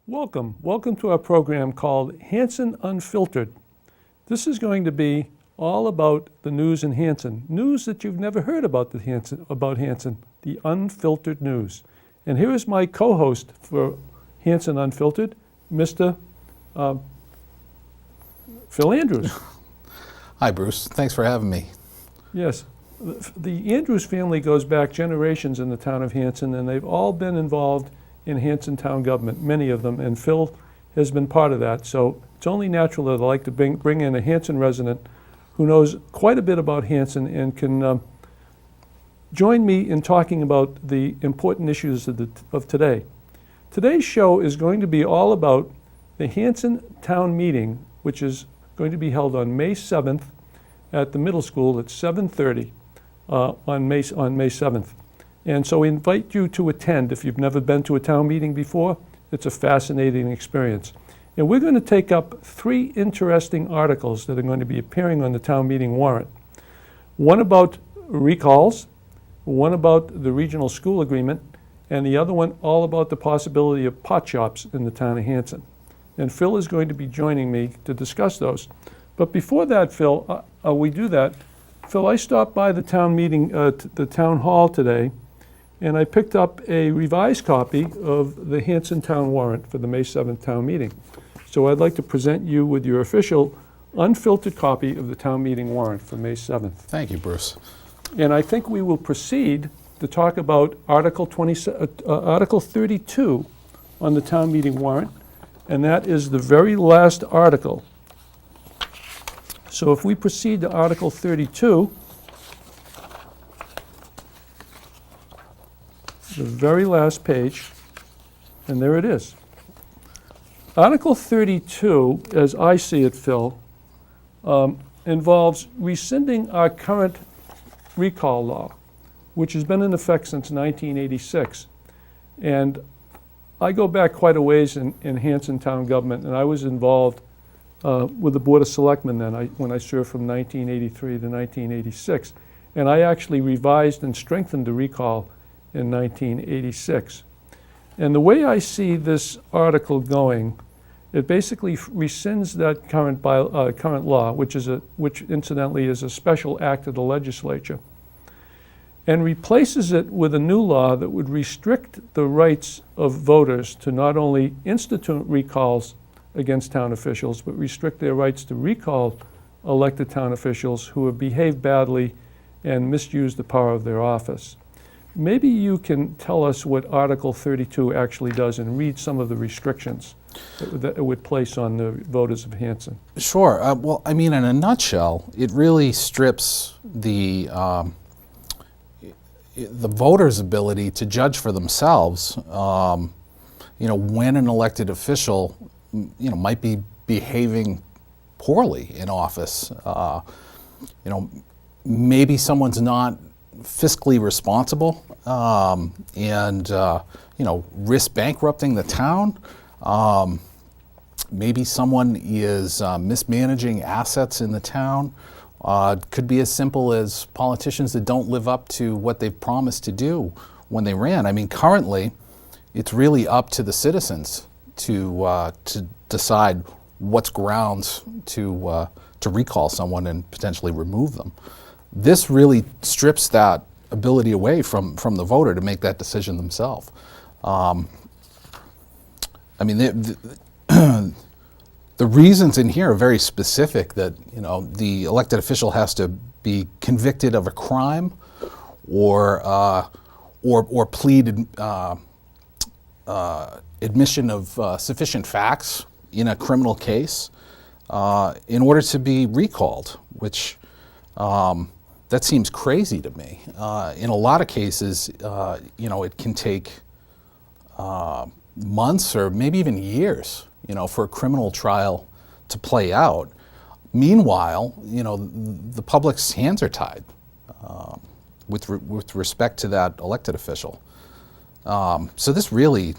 Welcome to our program called Hanson UnFiltered. This is going to be all about the news in Hanson, news that you've never heard about Hanson, the unfiltered news. And here is my co-host for Hanson UnFiltered, Mr. Phil Andrews. Hi, Bruce. Thanks for having me. Yes. The Andrews family goes back generations in the town of Hanson, and they've all been involved in Hanson town government, many of them, and Phil has been part of that. So it's only natural that I'd like to bring in a Hanson resident who knows quite a bit about Hanson and can join me in talking about the important issues of today. Today's show is going to be all about the Hanson town meeting, which is going to be held on May 7th at the middle school at 7:30 on May 7th. And so we invite you to attend if you've never been to a town meeting before. It's a fascinating experience. And we're going to take up three interesting articles that are going to be appearing on the town meeting warrant. One about recalls, one about the regional school agreement, and the other one all about the possibility of pot shops in the town of Hanson. And Phil is going to be joining me to discuss those. But before that, Phil, we do that. Phil, I stopped by the town meeting, the town hall today, and I picked up a revised copy of the Hanson town warrant for the May 7th town meeting. So I'd like to present you with your official unfiltered copy of the town meeting warrant for May 7th. Thank you, Bruce. And I think we will proceed to talk about Article 32 on the town meeting warrant, and that is the very last article. So if we proceed to Article 32, the very last page, and there it is. Article 32, as I see it, Phil, involves rescinding our current recall law, which has been in effect since 1986. And I go back quite a ways in Hanson town government, and I was involved with the Board of Selectmen then, when I served from 1983 to 1986. And I actually revised and strengthened the recall in 1986. And the way I see this article going, it basically rescinds that current law, which incidentally is a special act of the legislature, and replaces it with a new law that would restrict the rights of voters to not only institute recalls against town officials, but restrict their rights to recall elected town officials who have behaved badly and misused the power of their office. Maybe you can tell us what Article 32 actually does and read some of the restrictions that it would place on the voters of Hanson. Sure. Well, I mean, in a nutshell, it really strips the voters' ability to judge for themselves, when an elected official, might be behaving poorly in office. Maybe someone's not fiscally responsible and risk bankrupting the town. Maybe someone is mismanaging assets in the town. Could be as simple as politicians that don't live up to what they've promised to do when they ran. I mean, currently, it's really up to the citizens to decide what's grounds to recall someone and potentially remove them. This really strips that ability away from the voter to make that decision themselves. The reasons in here are very specific, that the elected official has to be convicted of a crime or plead admission of sufficient facts in a criminal case in order to be recalled, which that seems crazy to me. In a lot of cases, it can take months or maybe even years, for a criminal trial to play out. Meanwhile, the public's hands are tied with respect to that elected official. So this really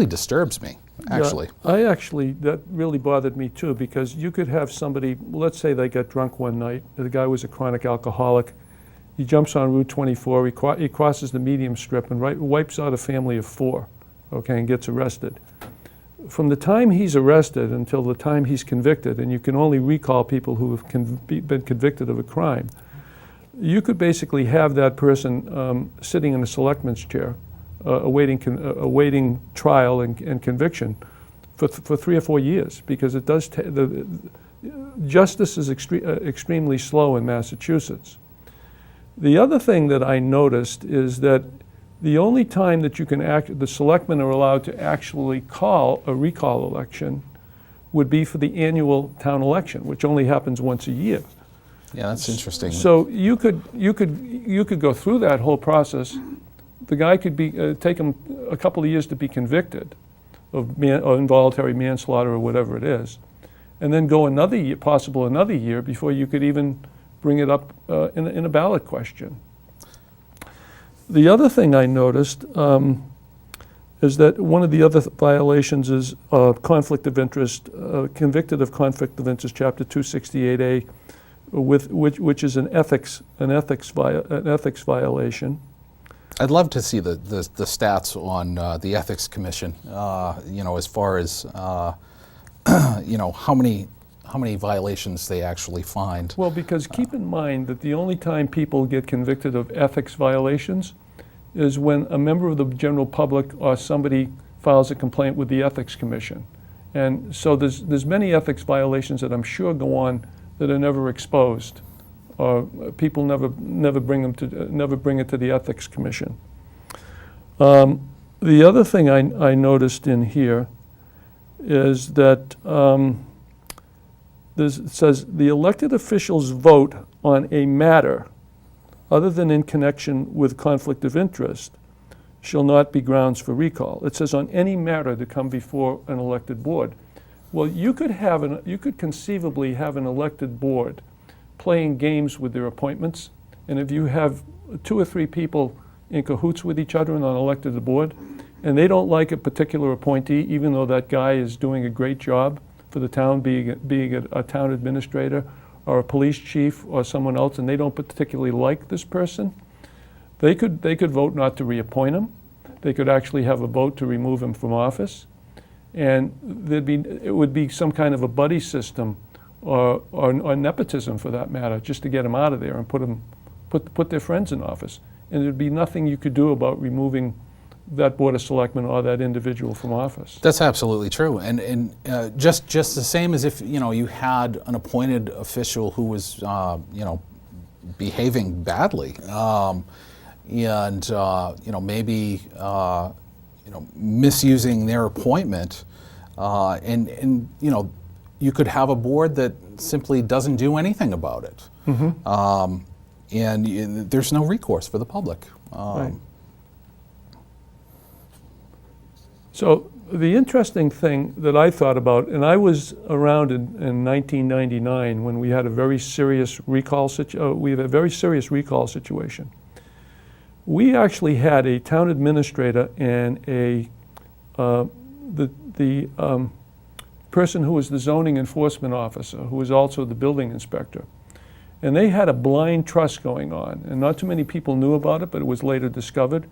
disturbs me, actually. Yeah, that really bothered me too, because you could have somebody, let's say they got drunk one night, the guy was a chronic alcoholic, he jumps on Route 24, he crosses the medium strip and wipes out a family of 4, okay, and gets arrested. from the time he's arrested until the time he's convicted, and you can only recall people who have been convicted of a crime, you could basically have that person sitting in a selectman's chair, awaiting trial and conviction for 3 or 4 years, because it does justice is extremely slow in Massachusetts. The other thing that I noticed is that the only time that the selectmen are allowed to actually call a recall election would be for the annual town election, which only happens once a year. Yeah, that's interesting. So you could go through that whole process. The guy could take him a couple of years to be convicted of involuntary manslaughter or whatever it is, and then go another year before you could even bring it up in a ballot question. The other thing I noticed is that one of the other violations is conflict of interest, convicted of conflict of interest, Chapter 268A, which is an ethics violation. I'd love to see the stats on the Ethics Commission, as far as, how many violations they actually find. Well, because keep in mind that the only time people get convicted of ethics violations is when a member of the general public or somebody files a complaint with the Ethics Commission. And so there's many ethics violations that I'm sure go on that are never exposed, or people never bring it to the Ethics Commission. The other thing I noticed in here is that it says the elected officials vote on a matter other than in connection with conflict of interest shall not be grounds for recall. It says on any matter to come before an elected board. Well, you could conceivably have an elected board playing games with their appointments, and if you have 2 or 3 people in cahoots with each other and on elected board, and they don't like a particular appointee, even though that guy is doing a great job for the town, being a town administrator or a police chief or someone else, and they don't particularly like this person, they could vote not to reappoint him. They could actually have a vote to remove him from office, and it would be some kind of a buddy system or nepotism, for that matter, just to get him out of there and put their friends in office. And there'd be nothing you could do about removing that Board of Selectmen or that individual from office. That's absolutely true, and just the same as if you had an appointed official who was behaving badly, and maybe misusing their appointment, and you could have a board that simply doesn't do anything about it, and there's no recourse for the public. Right. So the interesting thing that I thought about, and I was around in 1999 when we had a very serious recall situation. We actually had a town administrator and the person who was the zoning enforcement officer, who was also the building inspector. And they had a blind trust going on, and not too many people knew about it, but it was later discovered.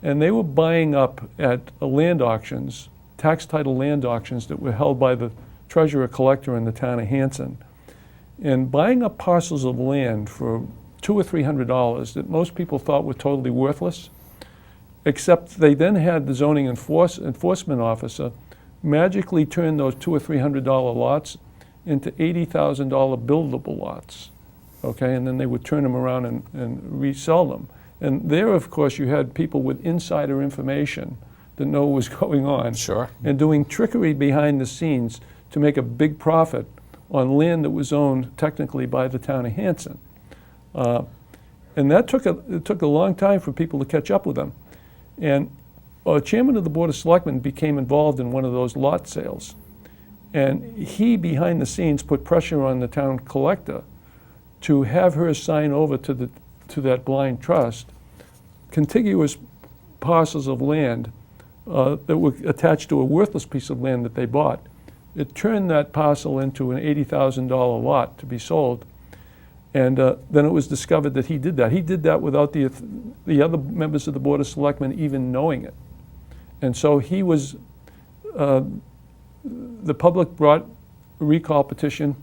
And they were buying up at land auctions, tax title land auctions that were held by the treasurer collector in the town of Hanson, and buying up parcels of land for $200 or $300 that most people thought were totally worthless, except they then had the zoning enforcement officer magically turn those $200 or $300 lots into $80,000 buildable lots, okay? And then they would turn them around and resell them. And there, of course, you had people with insider information that know what was going on. Sure. And doing trickery behind the scenes to make a big profit on land that was owned technically by the town of Hanson. And it took a long time for people to catch up with them. And a chairman of the Board of Selectmen became involved in one of those lot sales. And he, behind the scenes, put pressure on the town collector to have her sign over to that blind trust contiguous parcels of land that were attached to a worthless piece of land that they bought. It turned that parcel into an $80,000 lot to be sold. And then it was discovered that he did that. He did that without the other members of the Board of Selectmen even knowing it. And so he was the public brought a recall petition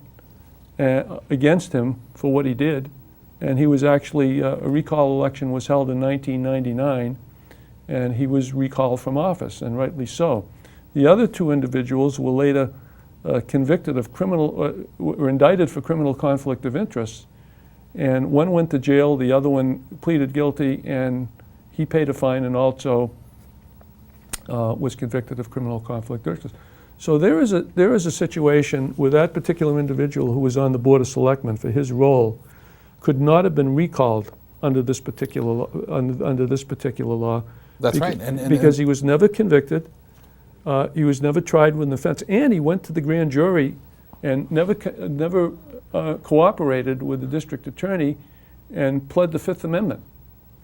against him for what he did, and he was actually, a recall election was held in 1999, and he was recalled from office, and rightly so. The other two individuals were later convicted of were indicted for criminal conflict of interest, and one went to jail, the other one pleaded guilty, and he paid a fine and also was convicted of criminal conflict of interest. So there is a situation where that particular individual who was on the Board of Selectmen for his role could not have been recalled under this particular law. That's right. And because he was never convicted, he was never tried with an offense, and he went to the grand jury and never cooperated with the district attorney and pled the Fifth Amendment,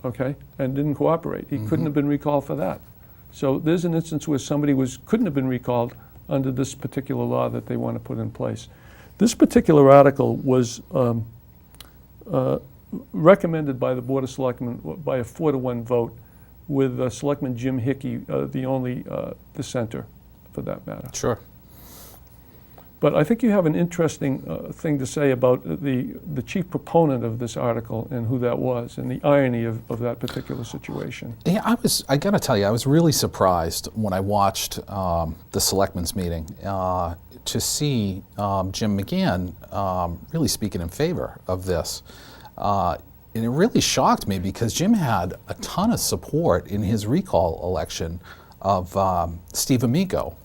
okay, and didn't cooperate. He couldn't have been recalled for that. So there's an instance where somebody couldn't have been recalled under this particular law that they want to put in place. This particular article was recommended by the Board of Selectmen by a 4-to-1 vote, with Selectman Jim Hickey the only dissenter for that matter. Sure. But I think you have an interesting thing to say about the chief proponent of this article and who that was, and the irony of that particular situation. Yeah, I got to tell you, I was really surprised when I watched the Selectmen's meeting to see Jim McGann really speaking in favor of this. And it really shocked me because Jim had a ton of support in his recall election of Steve Amico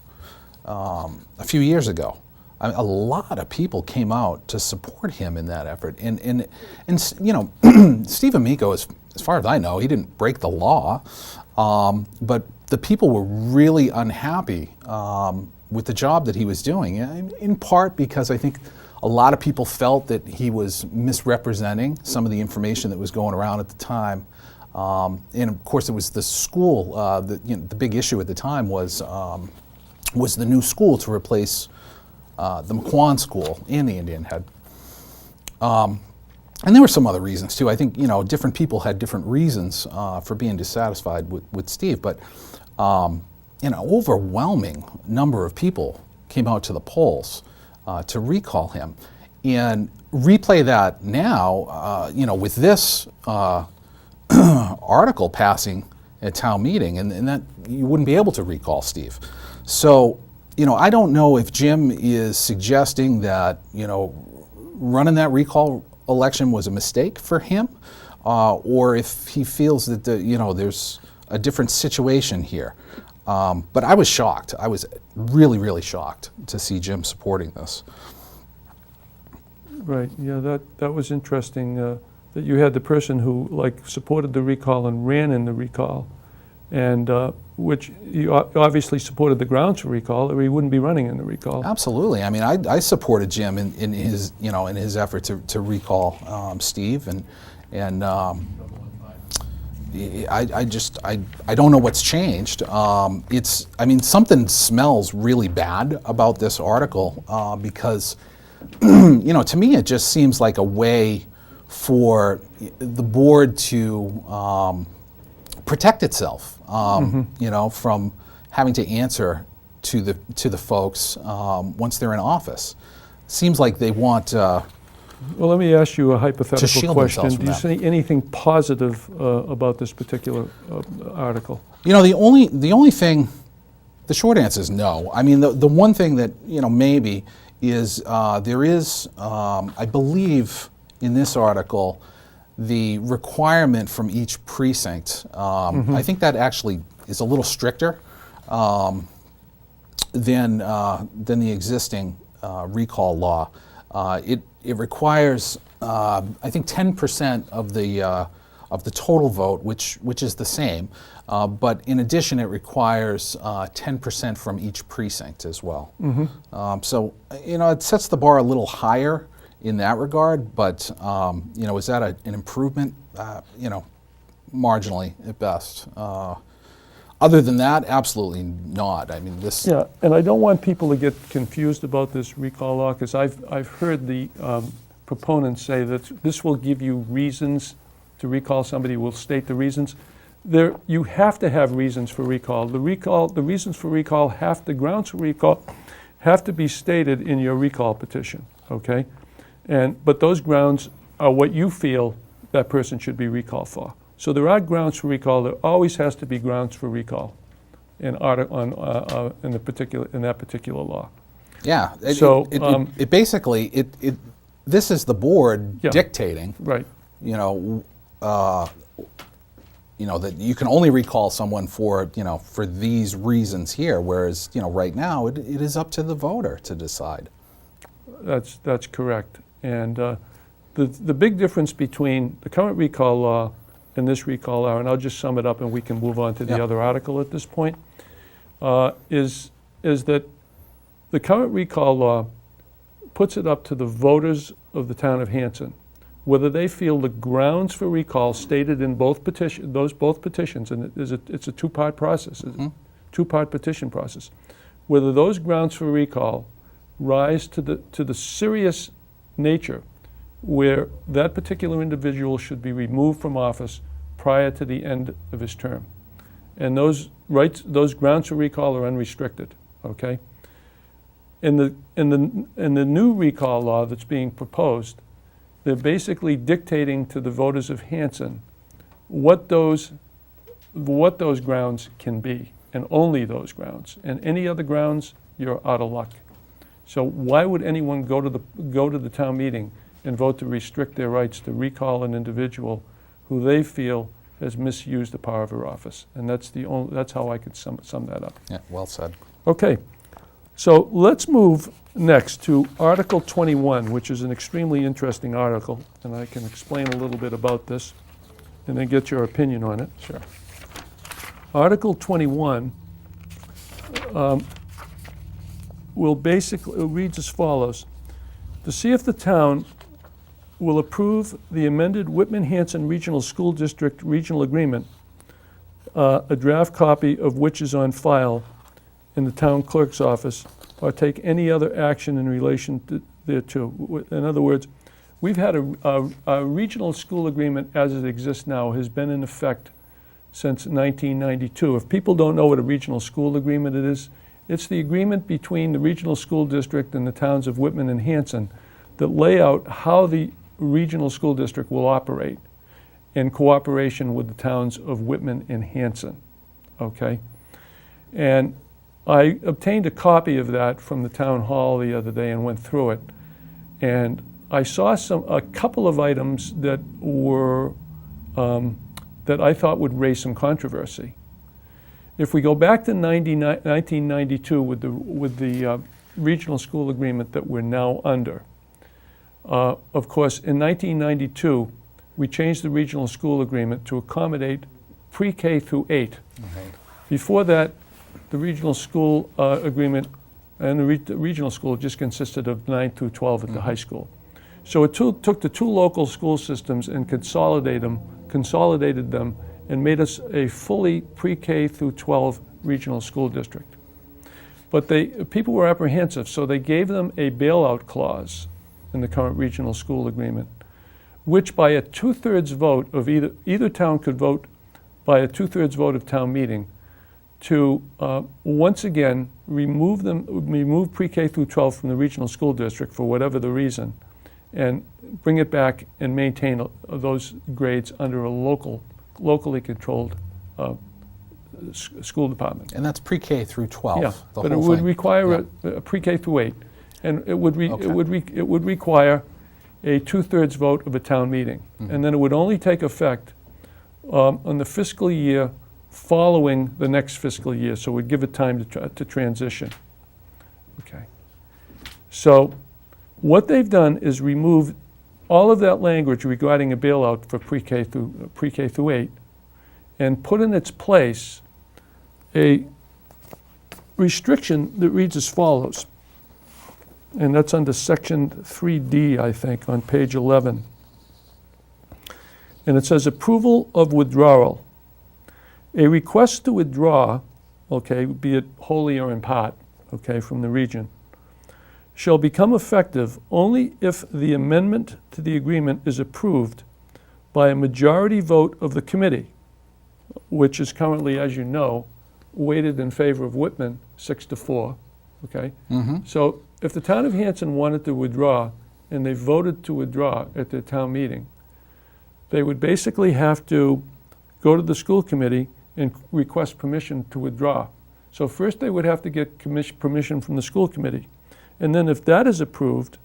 a few years ago. A lot of people came out to support him in that effort. And you know, Steve Amico, as far as I know, he didn't break the law, but the people were really unhappy with the job that he was doing, in part because I think a lot of people felt that he was misrepresenting some of the information that was going around at the time. And of course, it was the school, the big issue at the time was the new school to replace the McQuon School and the Indian Head. And there were some other reasons too. I think, you know, different people had different reasons for being dissatisfied with Steve, but you know, overwhelming number of people came out to the polls to recall him. And replay that now, you know, with this article passing at town meeting, and that you wouldn't be able to recall Steve. So, you know, I don't know if Jim is suggesting that, you know, running that recall election was a mistake for him, or if he feels that you know, there's a different situation here. But I was shocked. I was really, really shocked to see Jim supporting this. Right. Yeah, that was interesting. That you had the person who supported the recall and ran in the recall, and which he obviously supported the grounds for recall, or he wouldn't be running in the recall. Absolutely. I mean, I supported Jim in his, you know, in his effort to recall Steve, and I don't know what's changed. I mean, something smells really bad about this article because, you know, to me it just seems like a way for the board to protect itself, you know, from having to answer to the folks once they're in office. Seems like they want. Well, let me ask you a hypothetical question. Do you that. see anything positive about this particular article? You know, the only thing, the short answer is no. I mean, the one thing that, you know, maybe is there is, I believe, in this article, the requirement from each precinct. I think that actually is a little stricter than the existing recall law. It requires, I think, 10% of the total vote, which is the same, but in addition, it requires 10% from each precinct as well. So, you know, it sets the bar a little higher in that regard, but you know, is that an improvement? You know, marginally at best. Other than that, absolutely not. I mean, this. Yeah, and I don't want people to get confused about this recall law, because I've heard the proponents say that this will give you reasons to recall somebody. Will state the reasons. You have to have reasons for recall. The reasons for recall the grounds for recall have to be stated in your recall petition, okay? But those grounds are what you feel that person should be recalled for. So there are grounds for recall. There always has to be grounds for recall in that particular law. Yeah. So, It basically, this is the board dictating, Right. That you can only recall someone for these reasons here, whereas, right now it is up to the voter to decide. That's correct. And the big difference between the current recall law and this recall law, and I'll just sum it up and we can move on to the other article at this point, is that the current recall law puts it up to the voters of the town of Hanson whether they feel the grounds for recall stated in both petitions, and it's a two-part process, two-part petition process, whether those grounds for recall rise to the serious nature where that particular individual should be removed from office prior to the end of his term. And those grounds for recall are unrestricted, okay? In the new recall law that's being proposed, they're basically dictating to the voters of Hanson what those grounds can be, and only those grounds. And any other grounds, you're out of luck. So why would anyone go to the town meeting and vote to restrict their rights to recall an individual who they feel has misused the power of her office? And that's how I could sum that up. Yeah, well said. Okay, so let's move next to Article 21, which is an extremely interesting article, and I can explain a little bit about this and then get your opinion on it. Sure. Article 21 reads as follows: to see if the town will approve the amended Whitman-Hanson Regional School District Regional Agreement, a draft copy of which is on file in the town clerk's office, or take any other action in relation thereto. In other words, we've had a regional school agreement as it exists now has been in effect since 1992. If people don't know what a regional school agreement is, it's the agreement between the regional school district and the towns of Whitman and Hanson that lay out how the regional school district will operate in cooperation with the towns of Whitman and Hanson, okay? And I obtained a copy of that from the town hall the other day and went through it. And I saw a couple of items that were, that I thought would raise some controversy. If we go back to 1992 with the regional school agreement that we're now under, of course, in 1992, we changed the regional school agreement to accommodate pre-K through 8. Okay. Before that, the regional school agreement and the regional school just consisted of 9 through 12 at the high school. So it took the two local school systems and consolidated them and made us a fully pre-K through 12 regional school district. But people were apprehensive, so they gave them a bailout clause in the current regional school agreement, which by a 2/3 vote of either town could vote by a 2/3 vote of town meeting to once again remove pre-K through 12 from the regional school district for whatever the reason, and bring it back and maintain those grades under a locally controlled school department. And that's pre-K through 12. Yeah, the but it whole would thing. require a pre-K through 8, and it would require a 2/3 vote of a town meeting, and then it would only take effect on the fiscal year following the next fiscal year, so we'd give it time to transition. Okay. So what they've done is remove all of that language regarding a bailout for pre-K through 8, and put in its place a restriction that reads as follows, and that's under section 3D, I think, on page 11. And it says approval of withdrawal. A request to withdraw, okay, be it wholly or in part, okay, from the region, shall become effective only if the amendment to the agreement is approved by a majority vote of the committee, which is currently, as you know, weighted in favor of Whitman 6-4, okay? Mm-hmm. So if the town of Hanson wanted to withdraw, and they voted to withdraw at their town meeting, they would basically have to go to the school committee and request permission to withdraw. So first they would have to get permission from the school committee. And then if that is approved,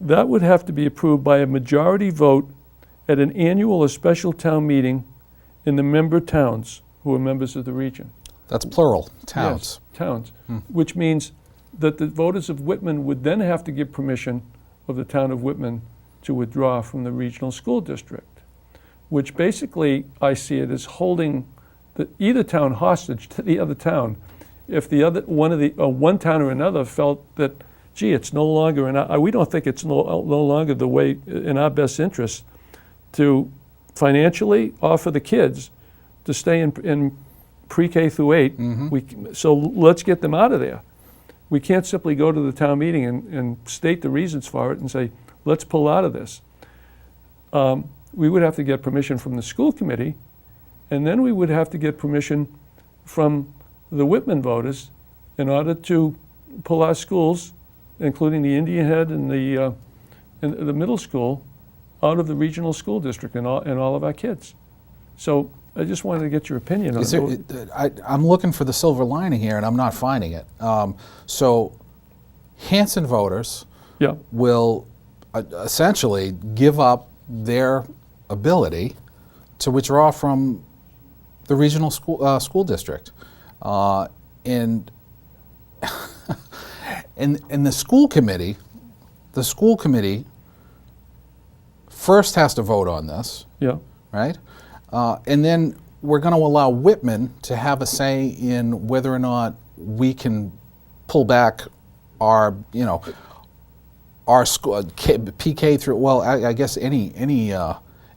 that would have to be approved by a majority vote at an annual or special town meeting in the member towns who are members of the region. That's plural, towns. Yes, towns, which means that the voters of Whitman would then have to give permission of the town of Whitman to withdraw from the regional school district, which basically I see it as holding either town hostage to the other town. If the other one town or another felt that, gee, it's no longer we don't think it's no longer the way in our best interest to financially offer the kids to stay in pre-K through 8. Mm-hmm. So let's get them out of there. We can't simply go to the town meeting and state the reasons for it and say, let's pull out of this. We would have to get permission from the school committee, and then we would have to get permission from the Whitman voters in order to pull our schools, including the Indian Head and the middle school, out of the regional school district and all of our kids. So I just wanted to get your opinion on it. I'm looking for the silver lining here, and I'm not finding it. So Hanson voters Yeah, will essentially give up their ability to withdraw from the regional school district. And the school committee first has to vote on this, yeah, right? And then we're going to allow Whitman to have a say in whether or not we can pull back our school PK through. Well, I guess any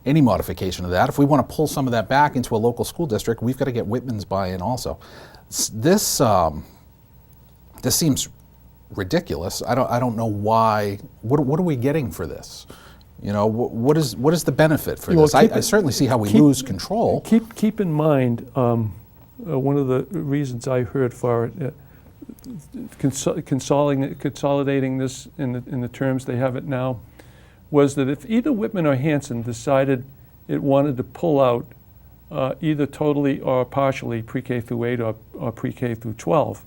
modification of that. If we want to pull some of that back into a local school district, we've got to get Whitman's buy-in also. This seems ridiculous. I don't know why. What are we getting for this? What is the benefit for this? I certainly see how we lose control. Keep in mind, one of the reasons I heard for it, consolidating this in the terms they have it now, was that if either Whitman or Hanson decided it wanted to pull out either totally or partially pre-K through 8 or pre-K through 12,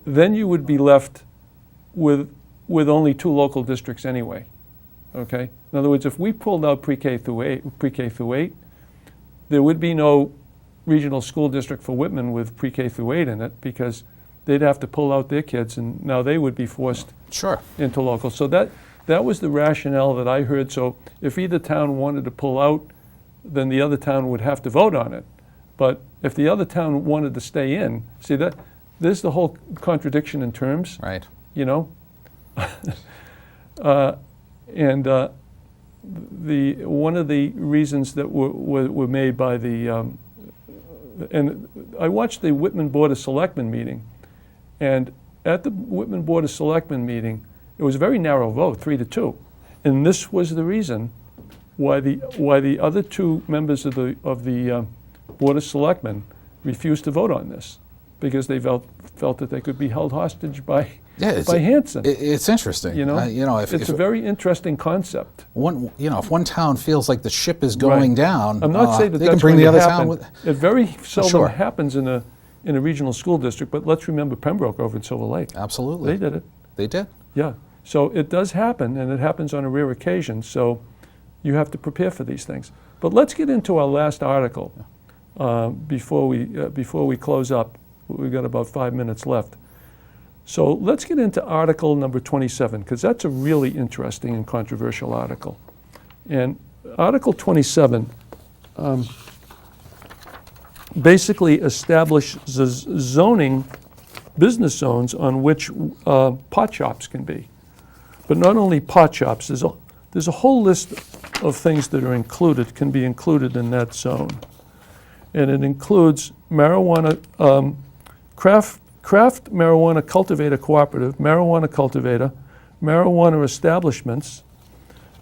then you would be left with only 2 local districts anyway. Okay. In other words, if we pulled out pre-K through 8, there would be no regional school district for Whitman with pre-K through 8 in it, because they'd have to pull out their kids, and now they would be forced into local. So that was the rationale that I heard. So if either town wanted to pull out, then the other town would have to vote on it. But if the other town wanted to stay in, see that there's the whole contradiction in terms. Right. And one of the reasons that were made by and I watched the Whitman Board of Selectmen meeting, and at the Whitman Board of Selectmen meeting, it was a very narrow vote, 3-2, and this was the reason why the other 2 members of the Board of Selectmen refused to vote on this, because they felt that they could be held hostage by Hanson. It's interesting. It's a very interesting concept. If one town feels like the ship is going down, I'm not saying that they that's can bring going the to other happen. town with. It very seldom Sure. happens in a regional school district. But let's remember Pembroke over in Silver Lake. Absolutely, They did it. They did. Yeah. So it does happen, and it happens on a rare occasion. So you have to prepare for these things. But let's get into our last article before we close up. We've got about 5 minutes left. So let's get into article number 27, because that's a really interesting and controversial article. And article 27 basically establishes zoning, business zones on which pot shops can be. But not only pot shops, there's a whole list of things that are can be included in that zone. And it includes marijuana, craft marijuana cultivator cooperative, marijuana cultivator, marijuana establishments,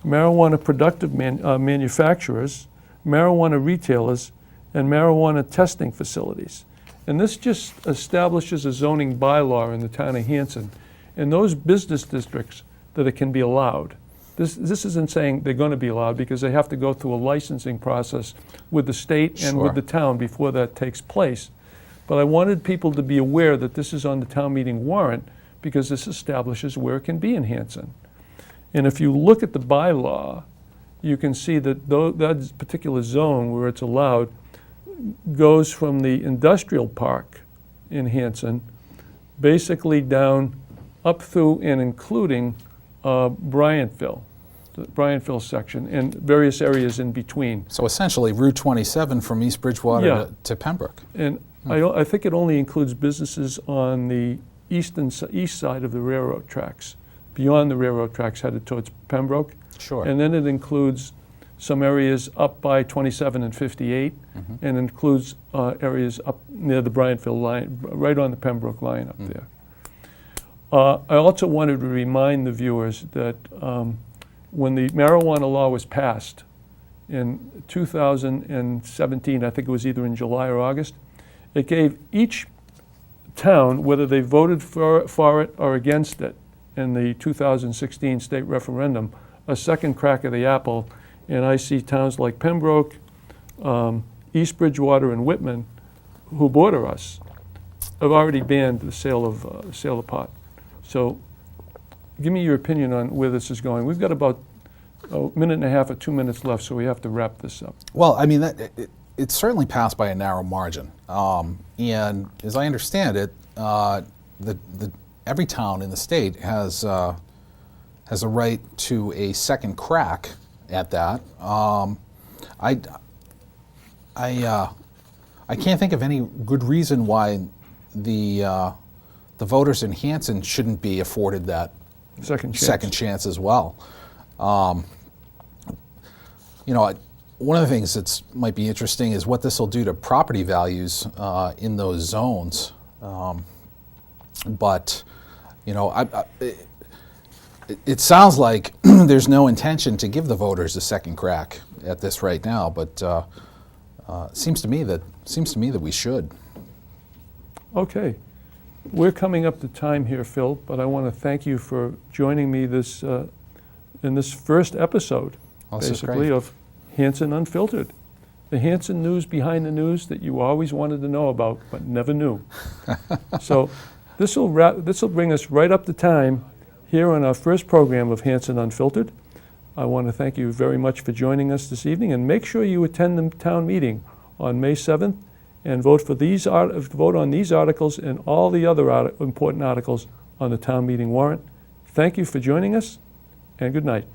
marijuana productive manufacturers, marijuana retailers, and marijuana testing facilities. And this just establishes a zoning bylaw in the town of Hanson. In those business districts that it can be allowed. This isn't saying they're going to be allowed, because they have to go through a licensing process with the state and with Sure. the town before that takes place. But I wanted people to be aware that this is on the town meeting warrant, because this establishes where it can be in Hanson. And if you look at the bylaw, you can see that that particular zone where it's allowed goes from the industrial park in Hanson, basically down up through and including Bryantville, the Bryantville section, and various areas in between. So essentially Route 27 from East Bridgewater Yeah. to Pembroke. And I think it only includes businesses on the east side of the railroad tracks, beyond the railroad tracks headed towards Pembroke. Sure. And then it includes some areas up by 27 and 58, and includes areas up near the Bryantville line, right on the Pembroke line up there. I also wanted to remind the viewers that when the marijuana law was passed in 2017, I think it was either in July or August, it gave each town, whether they voted for it or against it in the 2016 state referendum, a second crack of the apple. And I see towns like Pembroke, East Bridgewater, and Whitman, who border us, have already banned the sale of pot. So give me your opinion on where this is going. We've got about a minute and a half or 2 minutes left, so we have to wrap this up. Well, I mean, it certainly passed by a narrow margin. And as I understand it, every town in the state has a right to a second crack at that. I can't think of any good reason why the voters in Hanson shouldn't be afforded that Second chance. as well. One of the things that might be interesting is what this will do to property values in those zones. But it sounds like there's no intention to give the voters a second crack at this right now. But it seems to me that we should. Okay. We're coming up to time here, Phil, but I want to thank you for joining me in this first episode, Well, this is basically, great. of Hanson Unfiltered. The Hanson news behind the news that you always wanted to know about but never knew. So this will bring us right up to time here on our first program of Hanson Unfiltered. I want to thank you very much for joining us this evening, and make sure you attend the town meeting on May 7th and vote on these articles and all the other important articles on the town meeting warrant. Thank you for joining us, and good night.